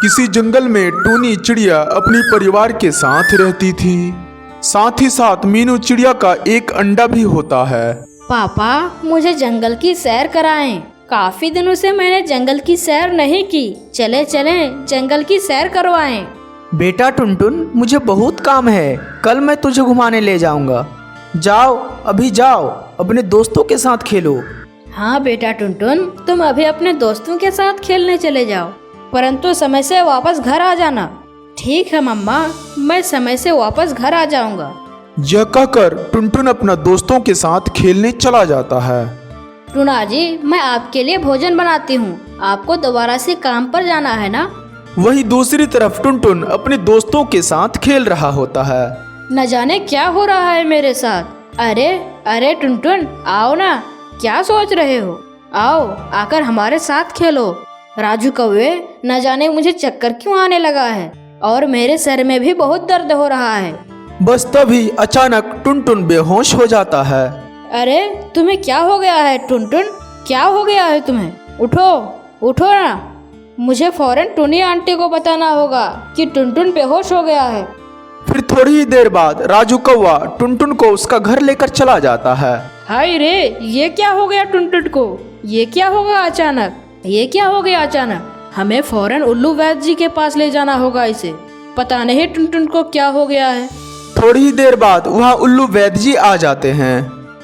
किसी जंगल में टूनी चिड़िया अपने परिवार के साथ रहती थी। साथ ही साथ मीनू चिड़िया का एक अंडा भी होता है। पापा, मुझे जंगल की सैर कराएं। काफी दिनों से मैंने जंगल की सैर नहीं की। चले चले जंगल की सैर करवाएं। बेटा टुनटुन, मुझे बहुत काम है, कल मैं तुझे घुमाने ले जाऊंगा। जाओ, अभी जाओ, अपने दोस्तों के साथ खेलो। हाँ बेटा टुनटुन, तुम अभी अपने दोस्तों के साथ खेलने चले जाओ, परंतु समय से वापस घर आ जाना। ठीक है मम्मा, मैं समय से वापस घर आ जाऊंगा। यह कहकर टुनटुन अपना दोस्तों के साथ खेलने चला जाता है। टूना जी, मैं आपके लिए भोजन बनाती हूँ। आपको दोबारा से काम पर जाना है ना? वहीं दूसरी तरफ टुनटुन अपने दोस्तों के साथ खेल रहा होता है। न जाने क्या हो रहा है मेरे साथ। अरे अरे टुनटुन, आओ ना, क्या सोच रहे हो? आओ, आकर हमारे साथ खेलो। राजू कौवे, न जाने मुझे चक्कर क्यों आने लगा है और मेरे सर में भी बहुत दर्द हो रहा है। बस तभी अचानक टुनटुन बेहोश हो जाता है। अरे तुम्हें क्या हो गया है टुनटुन? क्या हो गया है तुम्हें? उठो उठो ना, मुझे फौरन टूनी आंटी को बताना होगा कि टुनटुन बेहोश हो गया है। फिर थोड़ी ही देर बाद राजू कौवा टुनटुन को उसका घर लेकर चला जाता है। हाय रे, ये क्या हो गया टुनटुन को? ये क्या होगा अचानक? ये क्या हो गया अचानक? हमें फौरन उल्लू वैद्य जी के पास ले जाना होगा इसे। पता नहीं टुनटुन को क्या हो गया है। थोड़ी ही देर बाद वहाँ उल्लू वैद्य जी आ जाते हैं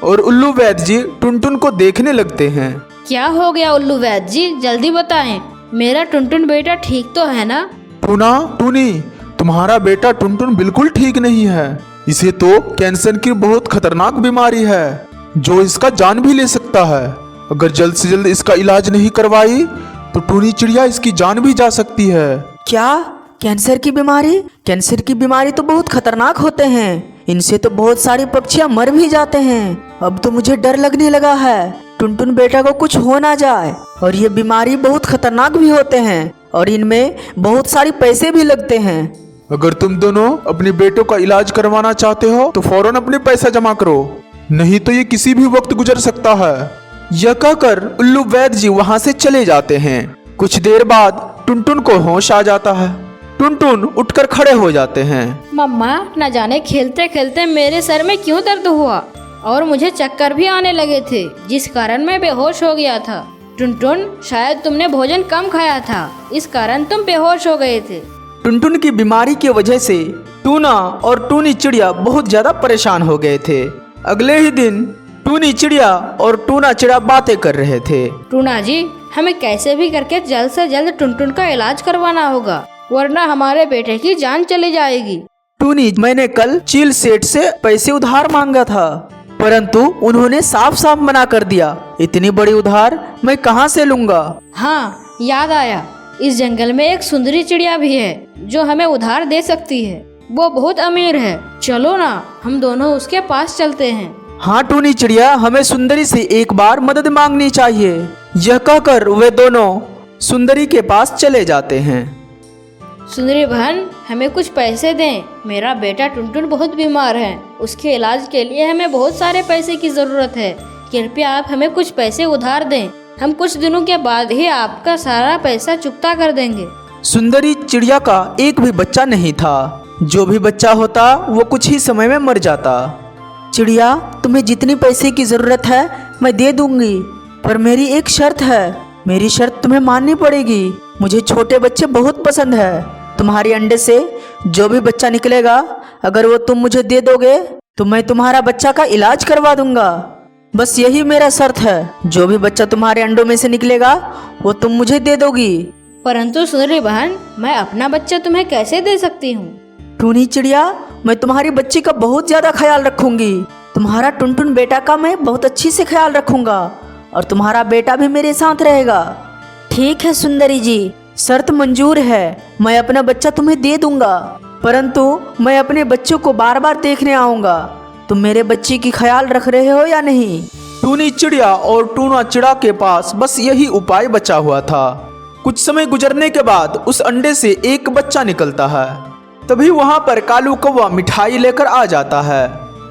और उल्लू वैद्य जी टुनटुन को देखने लगते हैं। क्या हो गया उल्लू वैद्य जी, जल्दी बताएं। मेरा टुनटुन बेटा ठीक तो है ना? टूनी, तुम्हारा बेटा टुनटुन बिल्कुल ठीक नहीं है। इसे तो कैंसर की बहुत खतरनाक बीमारी है जो इसका जान भी ले सकता है। अगर जल्द से जल्द इसका इलाज नहीं करवाई तो टूनी चिड़िया इसकी जान भी जा सकती है। क्या? कैंसर की बीमारी? कैंसर की बीमारी तो बहुत खतरनाक होते हैं, इनसे तो बहुत सारी पक्षियां मर भी जाते हैं। अब तो मुझे डर लगने लगा है, टुनटुन बेटा को कुछ हो ना जाए। और ये बीमारी बहुत खतरनाक भी होते हैं और इनमें बहुत सारी पैसे भी लगते हैं। अगर तुम दोनों अपने बेटों का इलाज करवाना चाहते हो तो फौरन अपने पैसा जमा करो, नहीं तो ये किसी भी वक्त गुजर सकता है। यह कहकर उल्लू वैद्य जी वहाँ से चले जाते हैं। कुछ देर बाद टुनटुन को होश आ जाता है। टुनटुन उठकर खड़े हो जाते हैं। मम्मा, न जाने खेलते खेलते मेरे सर में क्यों दर्द हुआ और मुझे चक्कर भी आने लगे थे, जिस कारण मैं बेहोश हो गया था। टुनटुन, शायद तुमने भोजन कम खाया था, इस कारण तुम बेहोश हो गए थे। टुनटुन की बीमारी की वजह से टूना और टूनी चिड़िया बहुत ज्यादा परेशान हो गए थे। अगले ही दिन टूनी चिड़िया और टूना चिड़िया बातें कर रहे थे। टूना जी, हमें कैसे भी करके जल्द से जल्द टुनटुन का इलाज करवाना होगा, वरना हमारे बेटे की जान चली जाएगी। टूनी, मैंने कल चील सेठ से पैसे उधार मांगा था, परंतु उन्होंने साफ साफ मना कर दिया। इतनी बड़ी उधार मैं कहाँ से लूँगा? हाँ, याद आया, इस जंगल में एक सुंदरी चिड़िया भी है जो हमें उधार दे सकती है। वो बहुत अमीर है, चलो ना, हम दोनों उसके पास चलते हैं। हाँ टूनी चिड़िया, हमें सुंदरी से एक बार मदद मांगनी चाहिए। यह कहकर वे दोनों सुंदरी के पास चले जाते हैं। सुंदरी बहन, हमें कुछ पैसे दें। मेरा बेटा टुनटुन बहुत बीमार है, उसके इलाज के लिए हमें बहुत सारे पैसे की जरूरत है। कृपया आप हमें कुछ पैसे उधार दें, हम कुछ दिनों के बाद ही आपका सारा पैसा चुकता कर देंगे। सुंदरी चिड़िया का एक भी बच्चा नहीं था, जो भी बच्चा होता वो कुछ ही समय में मर जाता। चिड़िया, तुम्हें जितनी पैसे की जरूरत है मैं दे दूंगी, पर मेरी एक शर्त है। मेरी शर्त तुम्हें माननी पड़ेगी। मुझे छोटे बच्चे बहुत पसंद है। तुम्हारे अंडे से जो भी बच्चा निकलेगा, अगर वो तुम मुझे दे दोगे तो मैं तुम्हारा बच्चा का इलाज करवा दूंगा। बस यही मेरा शर्त है। जो भी बच्चा तुम्हारे अंडों में से निकलेगा वो तुम मुझे दे दोगी। परंतु सुंदरी बहन, मैं अपना बच्चा तुम्हें कैसे दे सकती हूँ? टूनी चिड़िया, मैं तुम्हारी बच्ची का बहुत ज्यादा ख्याल रखूंगी। तुम्हारा टुनटुन बेटा का मैं बहुत अच्छी से ख्याल रखूंगा और तुम्हारा बेटा भी मेरे साथ रहेगा। ठीक है सुंदरी जी, शर्त मंजूर है। मैं अपना बच्चा तुम्हें दे दूंगा, परंतु मैं अपने बच्चों को बार बार देखने आऊंगा। तुम मेरे बच्चे की ख्याल रख रहे हो या नहीं? टूनी चिड़िया और टूना चिड़ा के पास बस यही उपाय बचा हुआ था। कुछ समय गुजरने के बाद उस अंडे से एक बच्चा निकलता है। तभी वहाँ पर कालू कौवा मिठाई लेकर आ जाता है।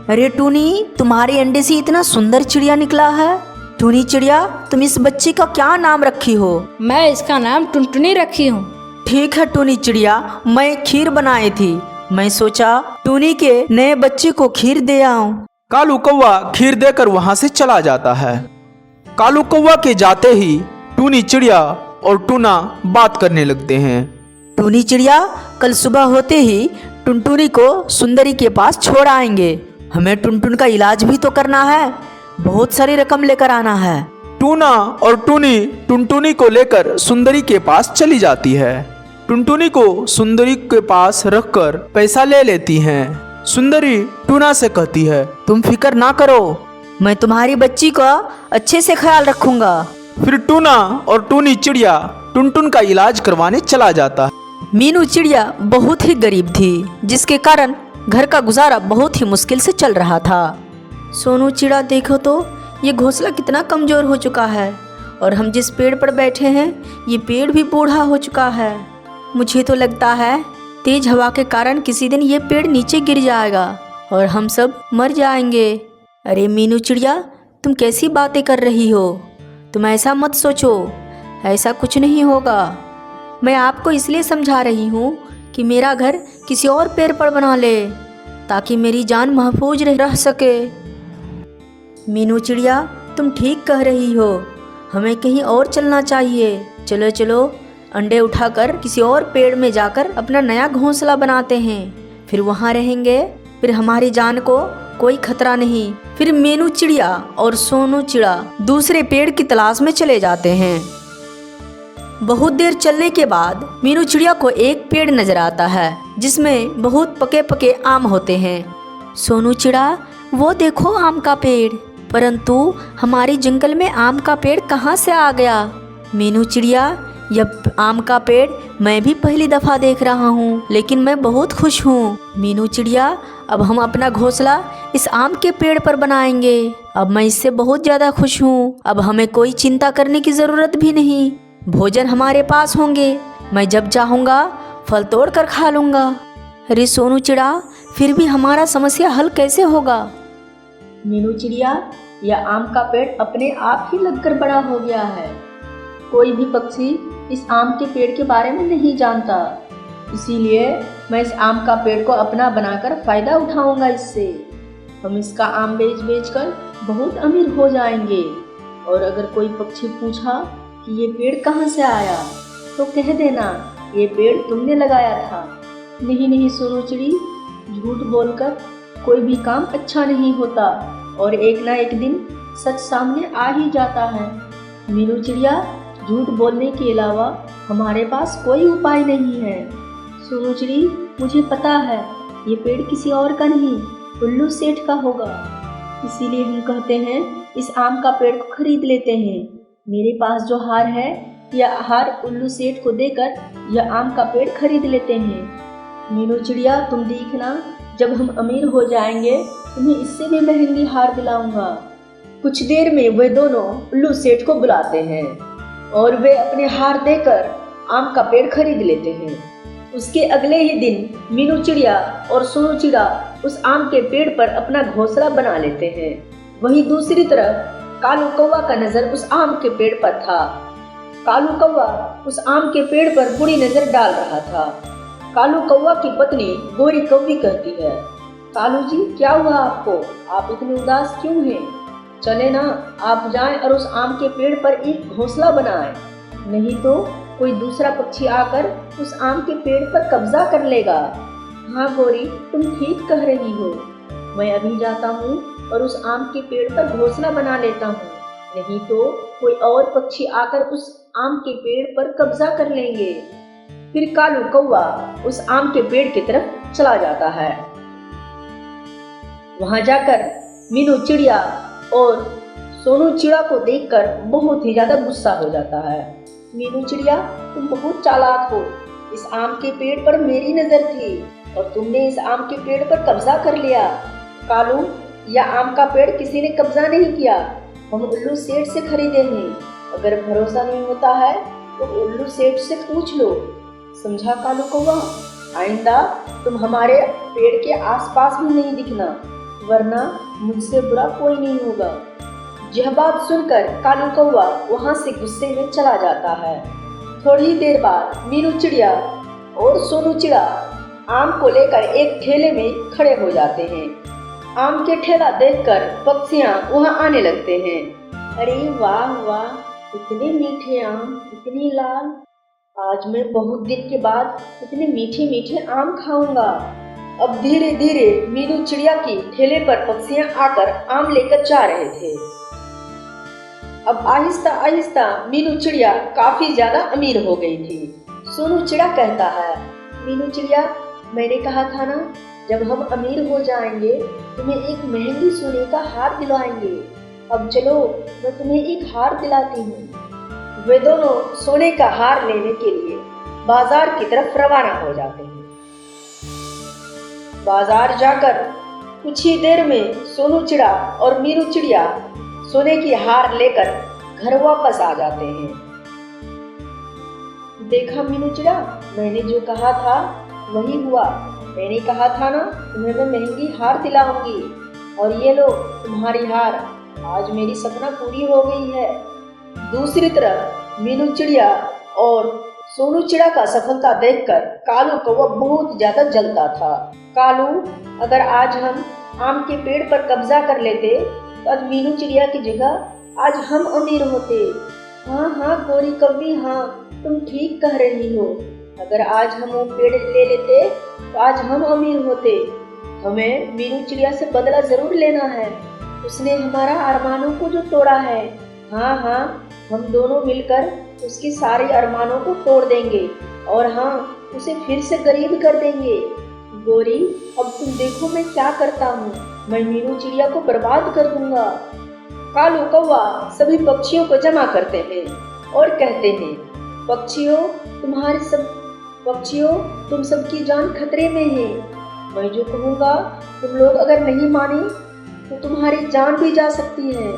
अरे टूनी, तुम्हारे अंडे से इतना सुंदर चिड़िया निकला है। टूनी चिड़िया, तुम इस बच्चे का क्या नाम रखी हो? मैं इसका नाम टुनटुनी रखी हूँ। ठीक है टूनी चिड़िया, मैं खीर बनाई थी। मैं सोचा टूनी के नए बच्चे को खीर दे आऊं। कालू कौवा खीर देकर वहां से चला जाता है। कालू कौवा के जाते ही टूनी चिड़िया और टूना बात करने लगते हैं। टूनी चिड़िया, कल सुबह होते ही टुनटुनी को सुंदरी के पास छोड़ आएंगे। हमें टुनटुन का इलाज भी तो करना है, बहुत सारी रकम लेकर आना है। टूना और टूनी टुनटुनी को लेकर सुंदरी के पास चली जाती है। टुनटुनी को सुंदरी के पास रखकर पैसा ले लेती हैं। सुंदरी टूना से कहती है, तुम फिक्र ना करो, मैं तुम्हारी बच्ची का अच्छे से ख्याल रखूंगा। फिर टूना और टूनी चिड़िया टुनटुन का इलाज करवाने चला जाता है। मीनू चिड़िया बहुत ही गरीब थी, जिसके कारण घर का गुजारा बहुत ही मुश्किल से चल रहा था। सोनू चिड़ा, देखो तो ये घोंसला कितना कमज़ोर हो चुका है, और हम जिस पेड़ पर बैठे हैं ये पेड़ भी बूढ़ा हो चुका है। मुझे तो लगता है तेज हवा के कारण किसी दिन ये पेड़ नीचे गिर जाएगा और हम सब मर जाएंगे। अरे मीनू चिड़िया, तुम कैसी बातें कर रही हो? तुम ऐसा मत सोचो, ऐसा कुछ नहीं होगा। मैं आपको इसलिए समझा रही हूँ कि मेरा घर किसी और पेड़ पर बना ले, ताकि मेरी जान महफूज रह सके। मीनू चिड़िया, तुम ठीक कह रही हो, हमें कहीं और चलना चाहिए। चलो चलो, अंडे उठाकर किसी और पेड़ में जाकर अपना नया घोंसला बनाते हैं, फिर वहाँ रहेंगे, फिर हमारी जान को कोई खतरा नहीं। फिर मीनू चिड़िया और सोनू चिड़ा दूसरे पेड़ की तलाश में चले जाते हैं। बहुत देर चलने के बाद मीनू चिड़िया को एक पेड़ नजर आता है, जिसमें बहुत पके पके आम होते हैं। सोनू चिड़ा, वो देखो आम का पेड़, परंतु हमारी जंगल में आम का पेड़ कहाँ से आ गया? मीनू चिड़िया, यह आम का पेड़ मैं भी पहली दफ़ा देख रहा हूँ, लेकिन मैं बहुत खुश हूँ। मीनू चिड़िया, अब हम अपना घोंसला इस आम के पेड़ पर बनाएंगे। अब मैं इससे बहुत ज़्यादा खुश हूँ। अब हमें कोई चिंता करने की ज़रूरत भी नहीं, भोजन हमारे पास होंगे, मैं जब चाहूँगा फल तोड़ कर खा लूँगा। अरे सोनू चिड़ा, फिर भी हमारा समस्या हल कैसे होगा? मीनू चिड़िया, यह आम का पेड़ अपने आप ही लगकर बड़ा हो गया है। कोई भी पक्षी इस आम के पेड़ के बारे में नहीं जानता, इसीलिए मैं इस आम का पेड़ को अपना बनाकर फ़ायदा उठाऊंगा। इससे हम इसका आम बेच कर बहुत अमीर हो जाएंगे। और अगर कोई पक्षी पूछा कि ये पेड़ कहाँ से आया, तो कह देना ये पेड़ तुमने लगाया था। नहीं सोनू चिड़ी, झूठ बोलकर कोई भी काम अच्छा नहीं होता, और एक ना एक दिन सच सामने आ ही जाता है। मीनू चिड़िया, झूठ बोलने के अलावा हमारे पास कोई उपाय नहीं है। सोनू चिड़ी, मुझे पता है ये पेड़ किसी और का नहीं, उल्लू सेठ का होगा, इसीलिए हम कहते हैं इस आम का पेड़ को खरीद लेते हैं। मेरे पास जो हार है, यह हार उल्लू सेठ को देकर यह आम का पेड़ खरीद लेते हैं। मीनू चिड़िया, तुम देखना, जब हम अमीर हो जाएंगे तुम्हें इससे भी महंगी हार दिलाऊंगा। कुछ देर में वे दोनों उल्लू सेठ को बुलाते हैं और वे अपने हार देकर आम का पेड़ खरीद लेते हैं। उसके अगले ही दिन मीनू चिड़िया और सोनू चिड़ा उस आम के पेड़ पर अपना घोंसला बना लेते हैं। वहीं दूसरी तरफ कालू कौवा का नजर उस आम के पेड़ पर था। कालू कौवा उस आम के पेड़ पर बुरी नजर डाल रहा था। कालू कौवा की पत्नी गोरी कौवी कहती है, कालू जी, क्या हुआ आपको? आप इतने उदास क्यों हैं? चले ना, आप जाएं और उस आम के पेड़ पर एक घोंसला बनाएं, नहीं तो कोई दूसरा पक्षी आकर उस आम के पेड़ पर कब्जा कर लेगा। हाँ गोरी, तुम ठीक कह रही हो, मैं अभी जाता हूँ और उस आम के पेड़ पर घोंसला बना लेता हूँ, नहीं तो कोई और पक्षी आकर उस आम के पेड़ पर कब्जा कर लेंगे। फिर कालू कौवा उस आम के पेड़ की तरफ चला जाता है। वहां जाकर मीनू चिड़िया और सोनू चिड़ा को देखकर बहुत ही ज्यादा गुस्सा हो जाता है। मीनू चिड़िया, तुम बहुत चालाक हो, इस आम के पेड़ पर मेरी नजर थी और तुमने इस आम के पेड़ पर कब्जा कर लिया। कालू, यह आम का पेड़ किसी ने कब्जा नहीं किया, हम उल्लू सेठ से खरीदे हैं। अगर भरोसा नहीं होता है तो उल्लू सेठ से पूछ लो, समझा कालू कौवा? आइंदा तुम हमारे पेड़ के आसपास भी नहीं दिखना, वरना मुझसे बुरा कोई नहीं होगा। यह बात सुनकर कालू कौवा वहां से गुस्से में चला जाता है। थोड़ी ही देर बाद मीनू चिड़िया और सोनू चिड़ा आम को लेकर एक ठेले में खड़े हो जाते हैं। आम के ठेला देखकर पक्षियाँ वहाँ आने लगते हैं। अरे वाह वाह, इतने मीठे आम, इतनी लाल, आज मैं बहुत दिन के बाद इतने मीठे मीठे आम खाऊंगा। अब धीरे धीरे मीनू चिड़िया की ठेले पर पक्षियाँ आकर आम लेकर जा रहे थे। अब आहिस्ता आहिस्ता मीनू चिड़िया काफी ज्यादा अमीर हो गई थी। सोनू चिड़ा कहता है, मीनू चिड़िया, मैंने कहा था ना, जब हम अमीर हो जाएंगे तुम्हें एक महंगी सोने का हार दिलाएंगे। अब चलो, मैं तुम्हें एक हार दिलाती हूँ। वे दोनों सोने का हार लेने के लिए बाजार की तरफ रवाना हो जाते हैं। बाजार जाकर कुछ ही देर में सोनू चिड़ा और मीनू चिड़िया सोने की हार लेकर घर वापस आ जाते हैं। देखा मीनू चिड़ा, मैंने जो कहा था वही हुआ। मैंने कहा था ना, तुम्हें मैं महंगी हार दिलाऊंगी, और ये लो तुम्हारी हार। आज मेरी सपना पूरी हो गई है। दूसरी तरफ मीनू चिड़िया और सोनू चिड़ा का सफलता देखकर कालू कौवा बहुत ज्यादा जलता था। कालू, अगर आज हम आम के पेड़ पर कब्जा कर लेते तो आज मीनू चिड़िया की जगह आज हम अमीर होते। हाँ हाँ गोरी कौवी, हाँ तुम ठीक कह रही हो। अगर आज हम वो पेड़ ले लेते तो आज हम अमीर होते। हमें मीनू चिड़िया से बदला जरूर लेना है। उसने हमारा अरमानों को जो तोड़ा है। हाँ हाँ, हम दोनों मिलकर उसके सारे अरमानों को तोड़ देंगे और हाँ, उसे फिर से गरीब कर देंगे। गोरी, अब तुम देखो मैं क्या करता हूँ। मैं मीनू चिड़िया को बर्बाद कर दूंगा। कालू कौवा सभी पक्षियों को जमा करते हैं और कहते हैं, पक्षियों, तुम सबकी जान खतरे में है। मैं जो कहूँगा तुम लोग अगर नहीं माने तो तुम्हारी जान भी जा सकती है।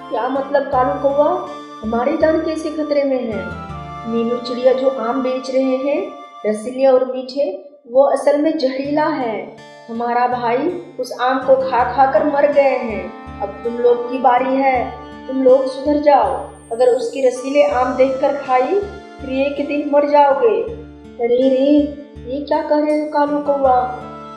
क्या मतलब कालू कौवा, हमारी जान कैसे खतरे में है? मीनू चिड़िया जो आम बेच रहे हैं, रसीले और मीठे, वो असल में जहरीला है। हमारा भाई उस आम को खा खा कर मर गए हैं। अब तुम लोग की बारी है, तुम लोग सुधर जाओ। अगर उसकी रसीले आम देखकर खाई फिर एक दिन मर जाओगे। अरे रे, ये क्या कह रहे हो कालू कौवा?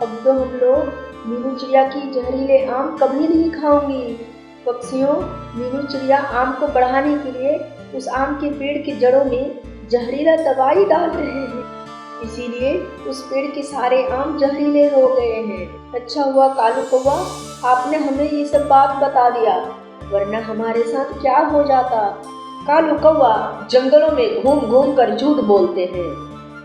अब तो हम लोग मीनू चिड़िया की जहरीले आम कभी नहीं खाऊंगी। पक्षियों, मीनू चिड़िया आम को बढ़ाने के लिए उस आम के पेड़ की जड़ों में जहरीला दवाई डाल रहे हैं, इसीलिए उस पेड़ के सारे आम जहरीले हो गए हैं। अच्छा हुआ कालू कौवा, आपने हमें ये सब बात बता दिया, वरना हमारे साथ क्या हो जाता। कालू कौवा जंगलों में घूम घूम कर झूठ बोलते हैं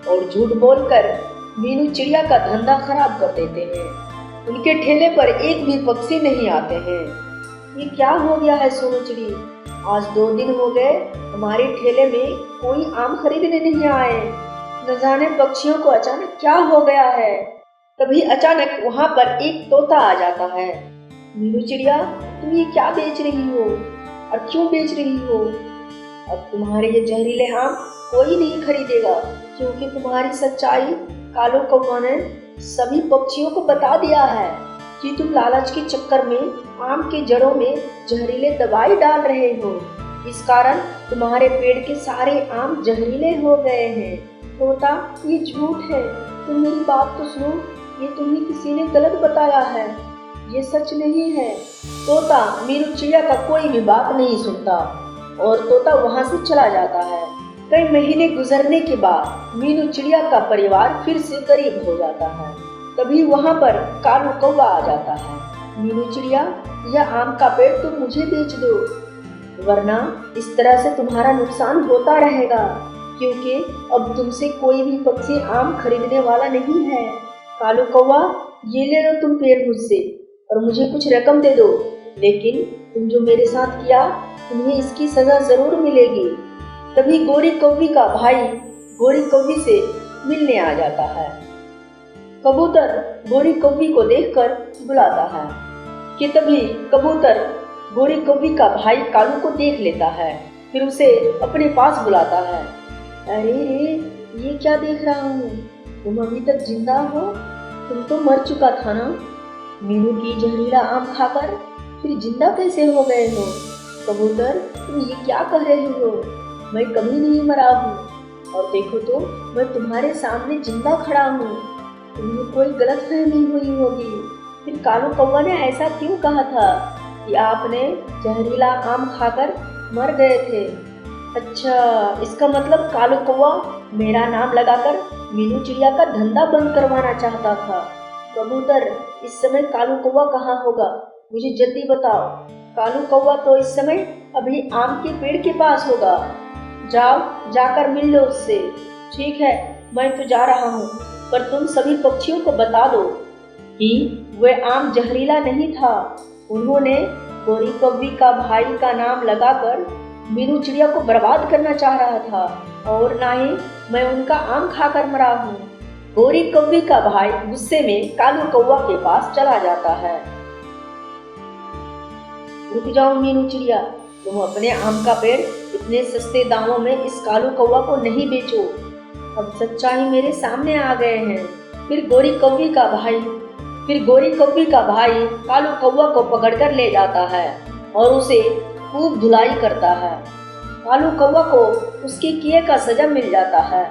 और झूठ बोलकर मीनू चिड़िया का धंधा खराब कर देते हैं। उनके ठेले पर एक भी पक्षी नहीं आते हैं। ये क्या हो गया है सोनू चिड़ी? आज 2 दिन हो गए हमारे ठेले में कोई आम खरीदने नहीं आए। न जाने पक्षियों को अचानक क्या हो गया है। तभी अचानक वहाँ पर एक तोता आ जाता है। मीनू चिड़िया, तुम ये क्या बेच रही हो और क्यों बेच रही हो? अब तुम्हारे ये जहरीले आम कोई नहीं खरीदेगा, क्योंकि तुम्हारी सच्चाई कालू कौवा ने सभी पक्षियों को बता दिया है कि तुम लालच के चक्कर में आम के जड़ों में जहरीले दवाई डाल रहे हो। इस कारण तुम्हारे पेड़ के सारे आम जहरीले हो गए हैं। तोता, ये झूठ है, तुम मेरी बात तो सुनो, ये तुम्हें किसी ने गलत बताया है, ये सच नहीं है। तोता मीनू चिड़िया का कोई भी बात नहीं सुनता और तोता वहाँ से चला जाता है। कई महीने गुजरने के बाद मीनू चिड़िया का परिवार फिर से गरीब हो जाता है। तभी वहाँ पर कालू कौवा आ जाता है। मीनू चिड़िया, यह आम का पेड़ तुम मुझे बेच दो, वरना इस तरह से तुम्हारा नुकसान होता रहेगा, क्योंकि अब तुमसे कोई भी पक्षी आम खरीदने वाला नहीं है। कालू कौवा, ये ले लो तुम पेड़ मुझसे और मुझे कुछ रकम दे दो, लेकिन तुम जो मेरे साथ किया तुम्हें इसकी सजा जरूर मिलेगी। तभी गोरी कौवी का भाई गोरी कौवी से मिलने आ जाता है। कबूतर गोरी कौवी को देखकर बुलाता है कि तभी कबूतर गोरी कौवी का भाई कालू को देख लेता है, फिर उसे अपने पास बुलाता है। अरे रे, ये क्या देख रहा हूँ? तुम अभी तक जिंदा हो? तुम तो मर चुका था ना? मीनू की जहरीला आम खाकर फिर जिंदा कैसे हो गए हो? कबूतर, तुम ये क्या कह रहे हो? मैं कभी नहीं मरा हूँ और देखो तो मैं तुम्हारे सामने जिंदा खड़ा हूँ। तुम्हें कोई गलतफहमी हुई होगी। फिर कालू कौवा ने ऐसा क्यों कहा था कि आपने जहरीला आम खाकर मर गए थे? अच्छा, इसका मतलब कालू कौवा मेरा नाम लगाकर मीनू चिड़िया का धंधा बंद करवाना चाहता था। कबूतर, इस समय कालू कौवा कहाँ होगा? मुझे जल्दी बताओ। कालू कौवा तो इस समय अभी आम के पेड़ के पास होगा। जाओ, जाकर मिल लो उससे। ठीक है, मैं तो जा रहा हूँ, पर तुम सभी पक्षियों को बता दो कि वह आम जहरीला नहीं था। उन्होंने गोरी कौवी का भाई का नाम लगाकर मीनू चिड़िया को बर्बाद करना चाह रहा था, और ना ही मैं उनका आम खाकर मरा हूँ। गोरी कौवी का भाई गुस्से में कालू कौवा के पास चला जाता है। रुक जाओ मीनू चिड़िया, तुम अपने आम का पेड़ इतने सस्ते दामों में इस कालू कौवा को नहीं बेचो। अब सच्चाई मेरे सामने आ गए हैं। फिर गोरी कौवी का भाई कालू कौवा को पकड़कर ले जाता है और उसे खूब धुलाई करता है। कालू कौवा को उसके किए का सजा मिल जाता है।